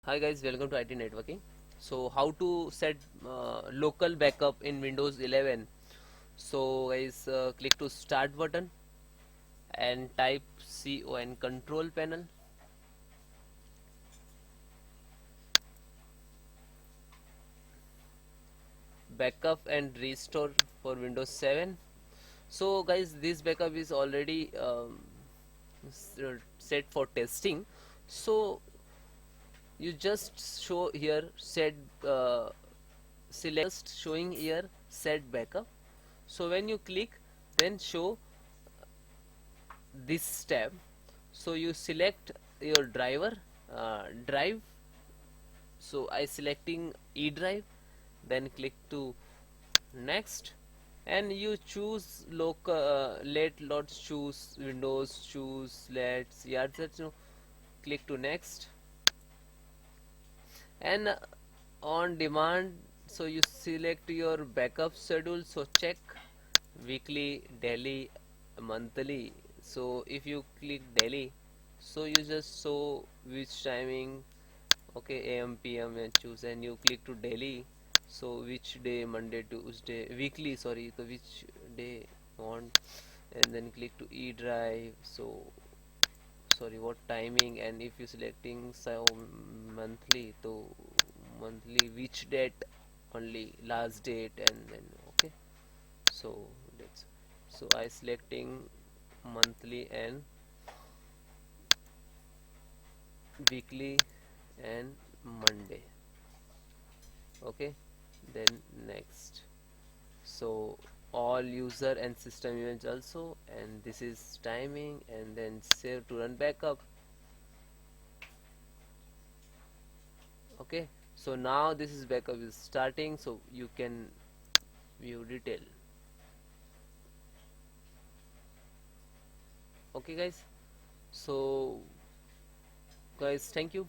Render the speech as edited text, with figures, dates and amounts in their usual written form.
Hi guys, welcome to IT Networking. So how to set local backup in Windows 11. So guys, click to start button and type CON control panel, backup and restore for Windows 7. So guys, this backup is already set for testing. So you just show here set select showing here set backup. So when you click, then show this tab. So you select your drive. So I selecting E drive, then click to next, and you choose local let lots choose Windows, choose let's yeah that's no, click to next, and on demand. So you select your backup schedule, so check weekly, daily, monthly. So if you click daily, so you just show which timing, okay, AM PM, and choose, and you click to daily. So which day, Monday, Tuesday, weekly, sorry, so which day want, and then click to E drive. So sorry, what timing, and if you selecting so monthly, so monthly which date only, last date, and then okay. So that's, so I selecting monthly and weekly and Monday, okay, then next. So all user and system events also, and this is timing, and then save to run backup, okay. So now this is backup is starting, so you can view detail, okay guys. So guys, thank you.